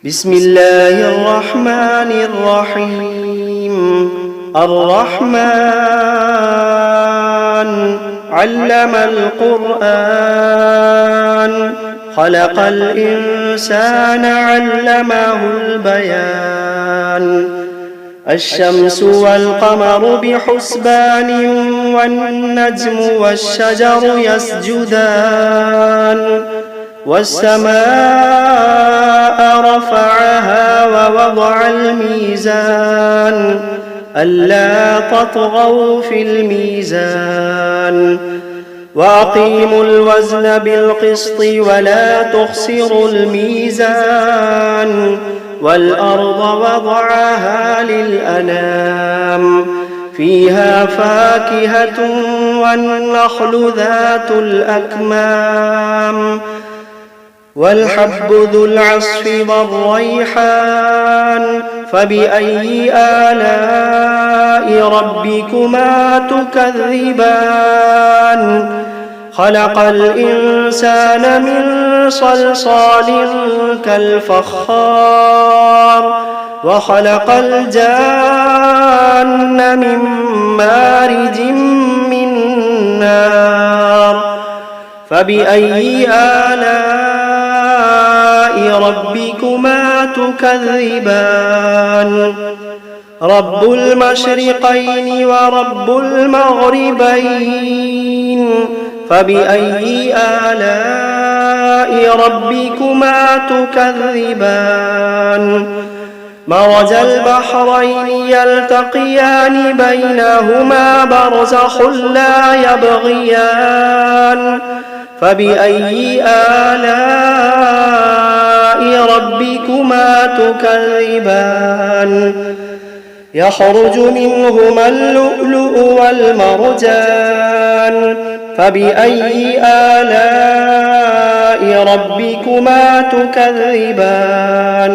بسم الله الرحمن الرحيم. الرحمن علم القرآن، خلق الإنسان علمه البيان. الشمس والقمر بحسبان، والنجم والشجر يسجدان. والسماء رفعها ووضع الميزان، ألا تطغوا في الميزان. وأقيموا الوزن بالقسط ولا تخسروا الميزان. والأرض وضعها للأنام، فيها فاكهة والنخل ذات الأكمام. والحب ذو العصف والريحان، فبأي آلاء ربكما تكذبان. خلق الإنسان من صلصال كالفخار، وخلق الجان من مارج من نار. فبأي آلاء ربكما تكذبان. رب المشرقين ورب المغربين، فبأي آلاء ربكما تكذبان. مرج البحرين يلتقيان، بينهما برزخ لا يبغيان. فبأي آلاء ربكما تكذبان. يخرج منهما اللؤلؤ والمرجان، فبأي آلاء ربكما تكذبان.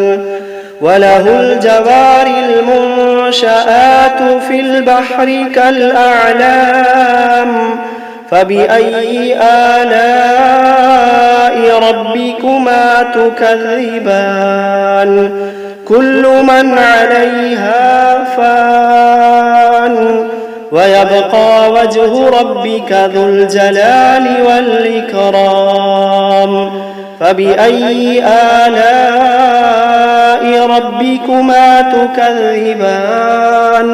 وله الجوار المنشآت في البحر كالأعلام، فبأي آلاء ربكما تكذبان. كل من عليها فان، ويبقى وجه ربك ذو الجلال والإكرام. فبأي آلاء ربكما تكذبان.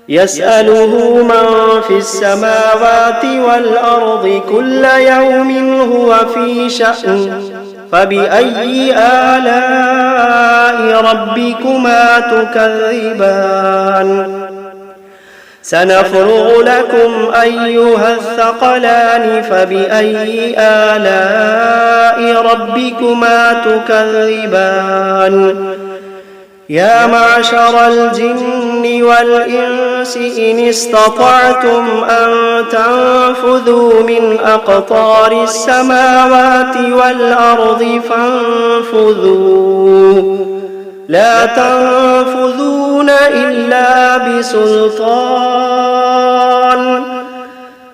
يسأله من في السماوات والأرض كل يوم هو في شأن. فبأي آلاء ربكما تكذبان. سنفرغ لكم أيها الثقلان، فبأي آلاء ربكما تكذبان. يا معشر الجن والإنس إن استطعتم أن تنفذوا من أقطار السماوات والأرض فانفذوا، لا تنفذون إلا بسلطان.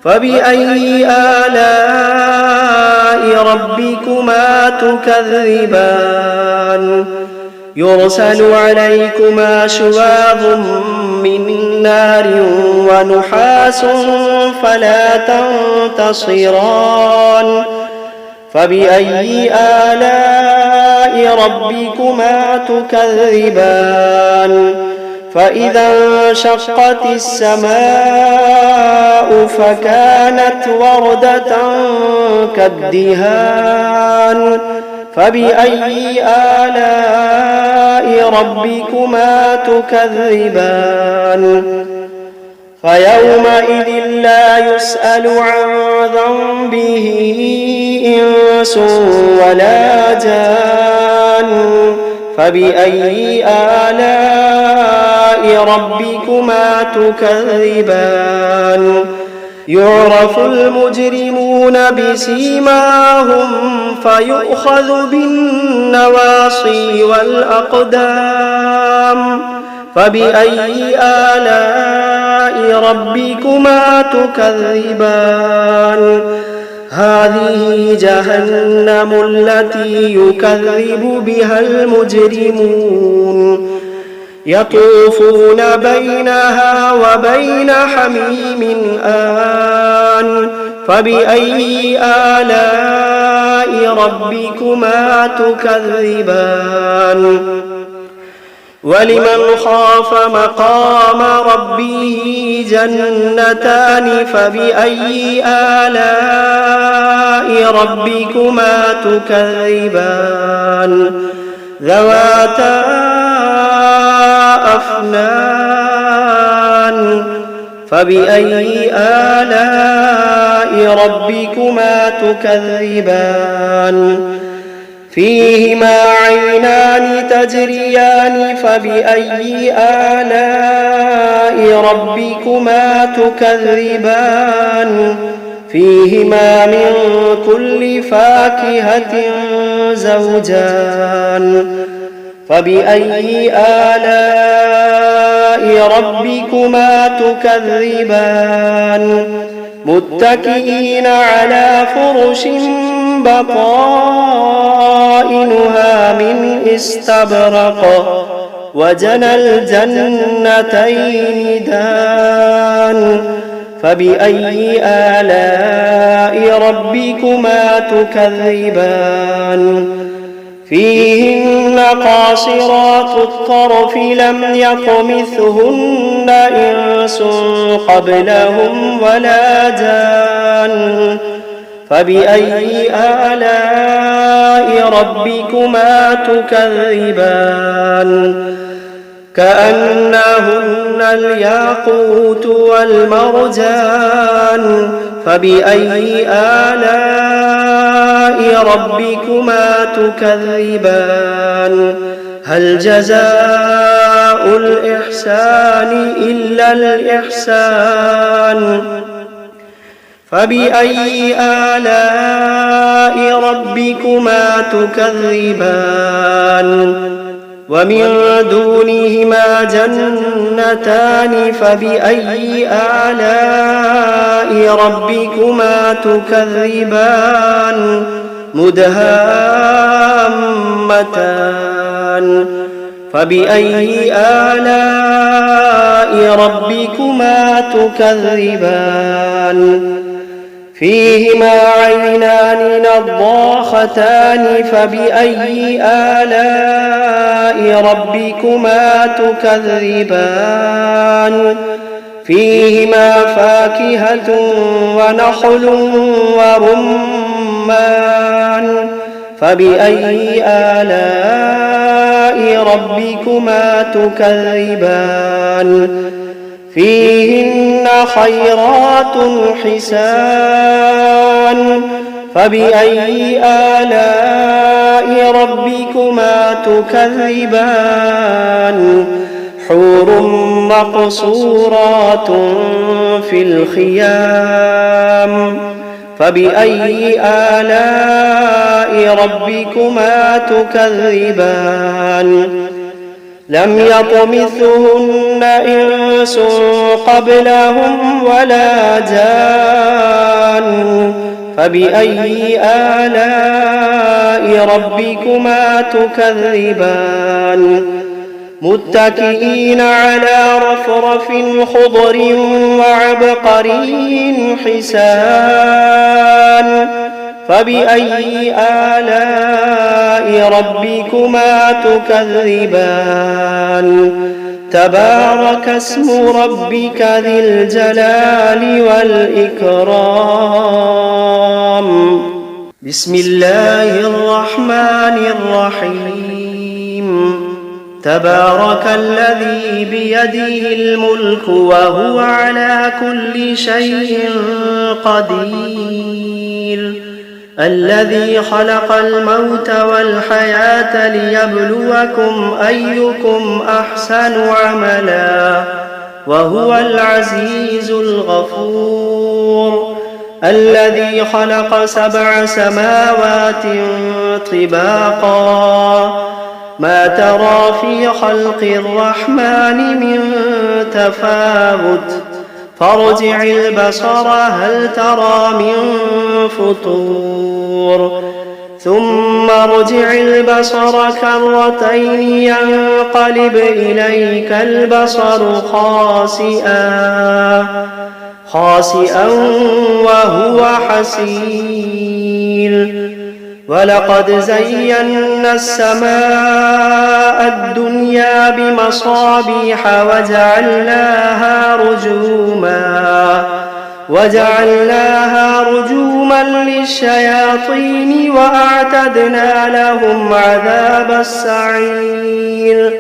فبأي آلاء ربكما تكذبان. يرسل عليكما شواظ من نار ونحاس فلا تنتصران. فبأي آلاء ربكما تكذبان. فإذا انشقت السماء فكانت وردة كالدهان. فبأي آلاء ربكما تكذبان. فيومئذ لا يسأل عن ذنبه إنس ولا جان. فبأي آلاء ربكما تكذبان. يعرف المجرمون بسيماهم فيؤخذ بالنواصي والأقدام. فبأي آلاء ربكما تكذبان. هذه جهنم التي يكذب بها المجرمون يطوفون بينها وبين حميم آن فبأي آلاء ربكما تكذبان ولمن خاف مقام ربه جنتان فبأي آلاء ربكما تكذبان ذواتا أفنان فبأي آلاء ربكما تكذبان فيهما عينان تجريان فبأي آلاء ربكما تكذبان فيهما من كل فاكهة زوجان فبأي آلاء ربكما تكذبان متكئين على فرش بطائنها من استبرق وجنى الجنتين دان فبأي آلاء ربكما تكذبان فيهن قاصرات الطرف لم يطمثهن إنس قبلهم ولا جان فبأي آلاء ربكما تكذبان كأنهن الياقوت والمرجان فبأي آلاء ربكما تكذبان هل جزاء الإحسان إلا الإحسان فبأي آلاء ربكما تكذبان ومن دونهما جنتان فبأي آلاء ربكما تكذبان مدهامتان فبأي آلاء ربكما تكذبان فيهما عينان نضاختان فبأي آلاء ربكما تكذبان فيهما فاكهة ونخل ورمان فبأي آلاء ربكما تكذبان فيهن خيرات حسان فبأي آلاء ربكما تكذبان حور مقصورات في الخيام فبأي آلاء ربكما تكذبان لم يطمثهن إنس قبلهم ولا جان فبأي آلاء ربكما تكذبان متكئين على رفرف خضر وعبقري حسان فبأي آلاء ربكما تكذبان تبارك اسم ربك ذي الجلال والإكرام بسم الله الرحمن الرحيم تبارك الذي بيده الملك وهو على كل شيء قدير الذي خلق الموت والحياة ليبلوكم أيكم أحسن عملا وهو العزيز الغفور الذي خلق 7 سماوات طباقا ما ترى في خلق الرحمن من تفاوت فارجع البصر هل ترى من فطور ثم ارجع البصر كرتين ينقلب إليك البصر خاسئا وهو حسير ولقد زينا السماء الدنيا بمصابيح وجعلناها رجوما للشياطين وأعتدنا لهم عذاب السعير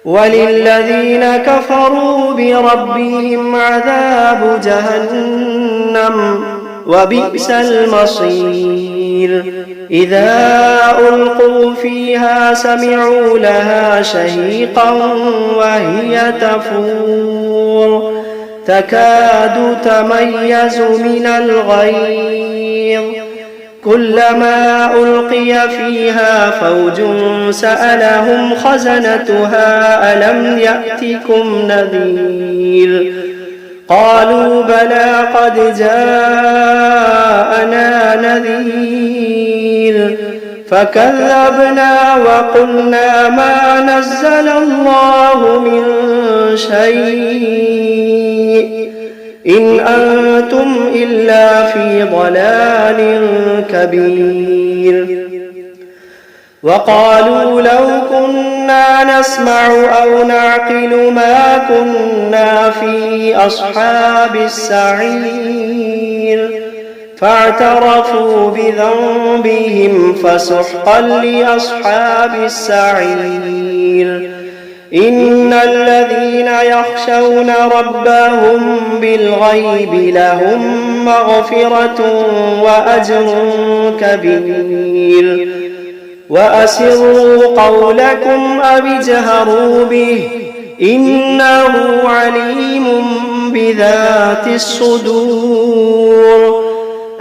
وللذين كفروا بربهم عذاب جهنم وبئس المصير إذا ألقوا فيها سمعوا لها شهيقا وهي تفور تكاد تميز من الغيظ كلما ألقي فيها فوج سألهم خزنتها ألم يأتكم نذير قالوا بلى قد جاءنا نذير فكذبنا وقلنا ما نزل الله من شيء إن أنتم إلا في ضلال كبير وقالوا لو كنا نسمع أو نعقل ما كنا في أصحاب السعير فاعترفوا بذنبهم فسحقا لأصحاب السعير إن الذين يخشون ربهم بالغيب لهم مغفرة وأجر كبير وأسروا قولكم أو اجهروا به إنه عليم بذات الصدور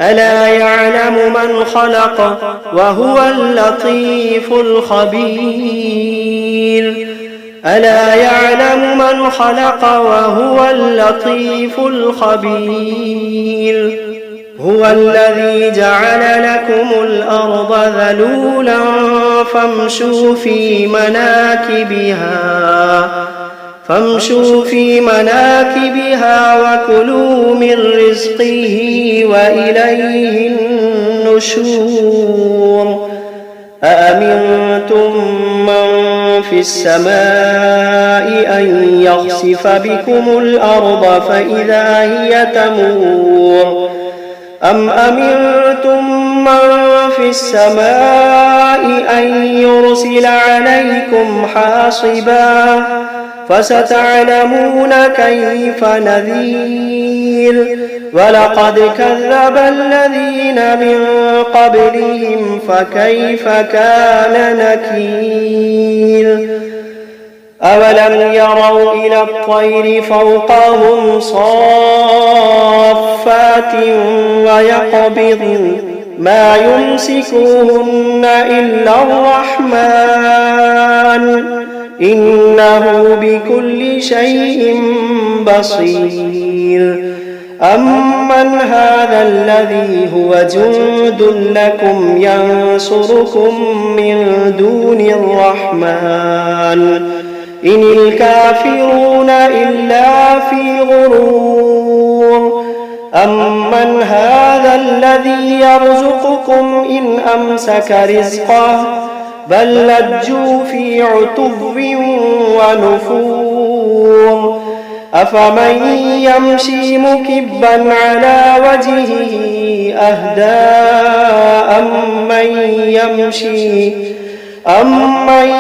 ألا يعلم من خلق وهو اللطيف الخبير ألا يعلم من خلق وهو اللطيف الخبير هو الذي جعل لكم الأرض ذلولا فامشوا في مناكبها وكلوا من رزقه وإليه النشور أأمنتم من في السماء أن يخسف بكم الأرض فإذا هي تمور أم أمنتم من في السماء أن يرسل عليكم حاصبا فستعلمون كيف نذير ولقد كذب الذين من قبلهم فكيف كان نكير أولم يروا إلى الطير فوقهم صافات ويقبضن ما يمسكوهن إلا الرحمن إنه بكل شيء بصير أمن هذا الذي هو جند لكم ينصركم من دون الرحمن إن الكافرون إلا في غرور أمن هذا الذي يرزقكم إن أمسك رزقه بل لجوا في عتو ونفور أفمن يمشي مكبا على وجهه أهدى أمن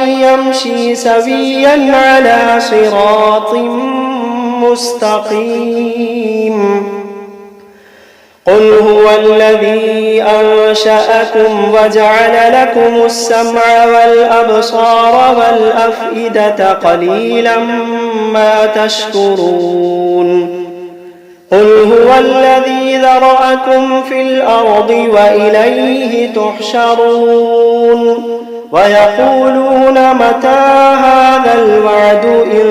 يمشي سويا على صراط مستقيم قل هو الذي أنشأكم وجعل لكم السمع والأبصار والأفئدة قليلا ما تشكرون قل هو الذي ذرأكم في الأرض وإليه تحشرون ويقولون متى هذا الوعد إن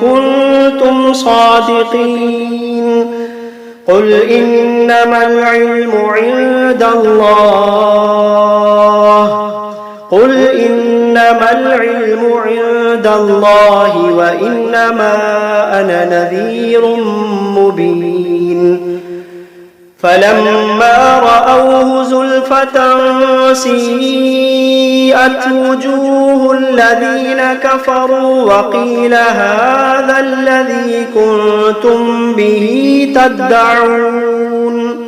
كنتم صادقين قل إنما العلم عند الله وإنما أنا نذير مبين فلما رأوه زلفة سيئت وجوه الذين كفروا وقيل هذا الذي كنتم به تدعون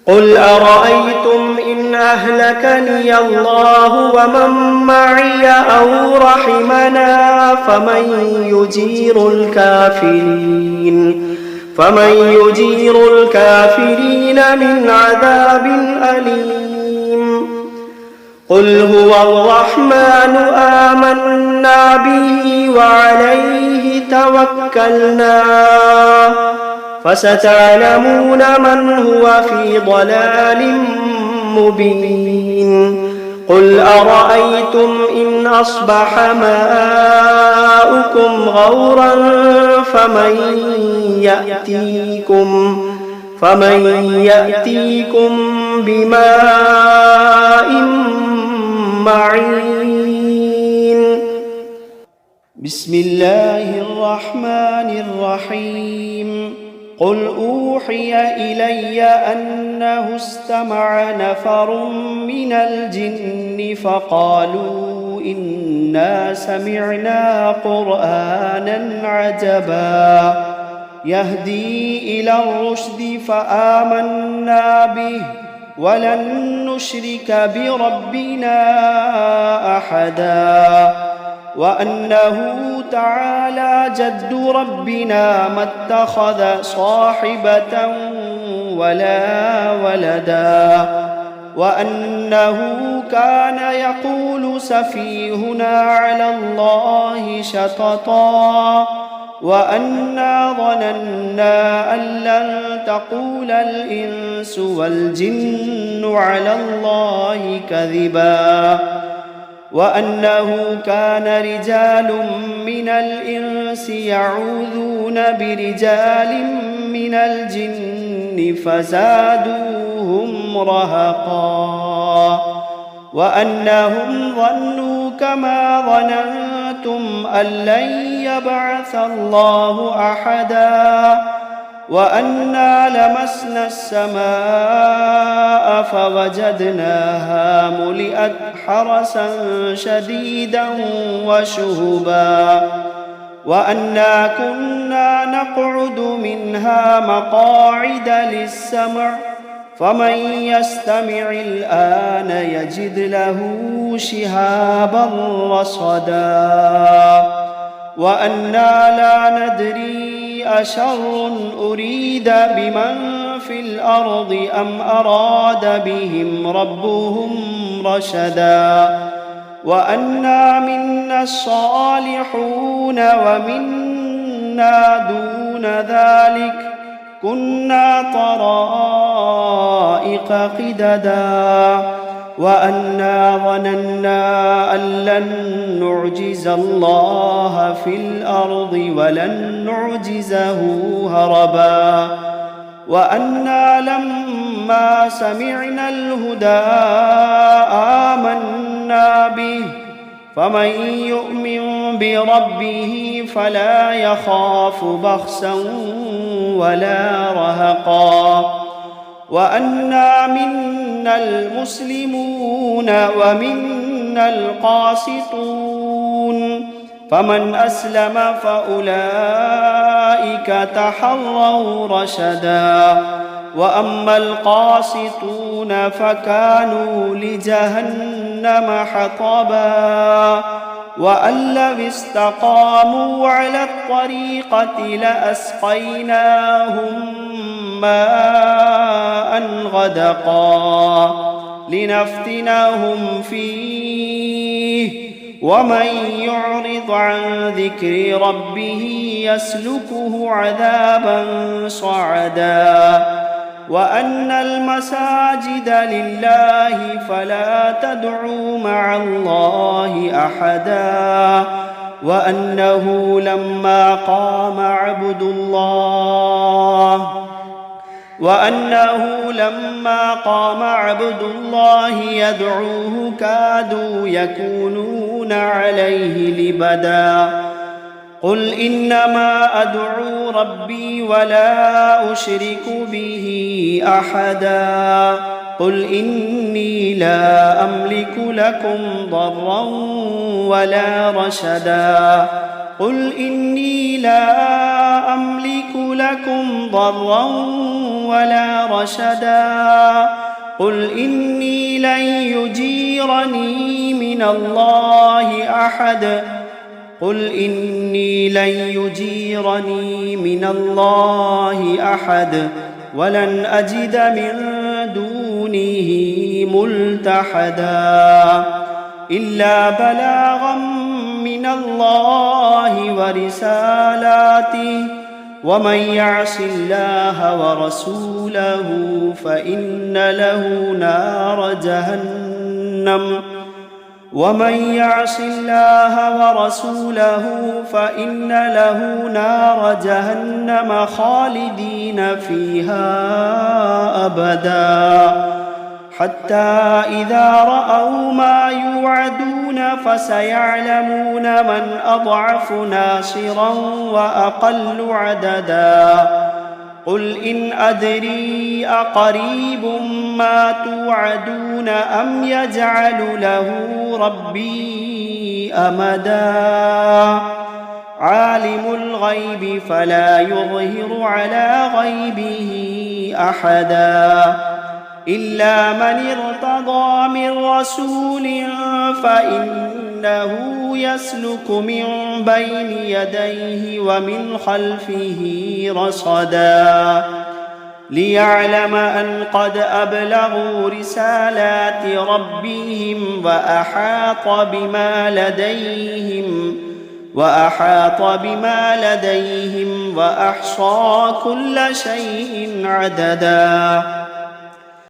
قل أرأيتم إن أهلكني الله ومن معي أو رحمنا فمن يجير الكافرين من عذاب أليم قل هو الرحمن آمنا به وعليه توكلنا فستعلمون من هو في ضلال مبين قل أرأيتم إن أصبح ماؤكم غورا فمن يأتيكم بماء معين بسم الله الرحمن الرحيم قل أوحي إلي أنه استمع نفر من الجن فقالوا إنا سمعنا قرآنا عجبا يهدي إلى الرشد فآمنا به ولن نشرك بربنا أحدا وأنه تعالى جد ربنا ما اتخذ صاحبة ولا ولدا وأنه كان يقول سفيهنا على الله شططا وأنا ظننا أن لن تقول الإنس والجن على الله كذبا وأنه كان رجال من الإنس يعوذون برجال من الجن فزادوهم رهقا وأنهم ظنوا كما ظننتم أن لن يبعث الله أحدا وأنا لمسنا السماء فوجدناها ملئت حرسا شديدا وشهبا وأنا كنا نقعد منها مقاعد للسمع فمن يستمع الآن يجد له شهابا رصدا وأنا لا ندري أشر أريد بمن في الأرض أم أراد بهم ربهم رشدا وأنا منا الصالحون ومنا دون ذلك كنا طرائق قددا وأنا ظننا أن لن نعجز الله في الأرض ولن نعجزه هربا وأنا لما سمعنا الهدى آمنا به فمن يؤمن بربه فلا يخاف بخسا ولا رهقا وأنا منا المسلمون ومنا القاسطون فمن أسلم فأولئك تحروا رشدا وأما القاسطون فكانوا لجهنم حطبا وأن لو استقاموا على الطريقة لأسقيناهم ماء غدقا لنفتنهم فيه ومن يعرض عن ذكر ربه يسلكه عذابا صعدا وأن المساجد لله فلا تدعوا مع الله أحدا وأنه لما قام عبد الله يدعوه كادوا يكونون عليه لبدا قل إنما أدعو ربي ولا أشرك به أحدا قل إني لا أملك لكم ضرا ولا رشدا قل إني لا أملك لكم ضرا ولا رشدا قل إني لن يجيرني من الله أحد قل إني لن يجيرني من الله أحد ولن أجد من دونه ملتحدا إلا بلاغا من الله ورسالاته ومن يعص الله ورسوله فإن له نار جهنم خالدين فيها أبدا حتى إذا رأوا ما يوعدون فسيعلمون من أضعف ناصرا وأقل عددا قل إن أدري أقريب ما توعدون أم يجعل له ربي أمدا عالم الغيب فلا يظهر على غيبه أحدا إلا من ارتضى من رسول فإنه يسلك من بين يديه ومن خلفه رصدا ليعلم أن قد أبلغوا رسالات ربهم وأحاط بما لديهم وأحصى كل شيء عددا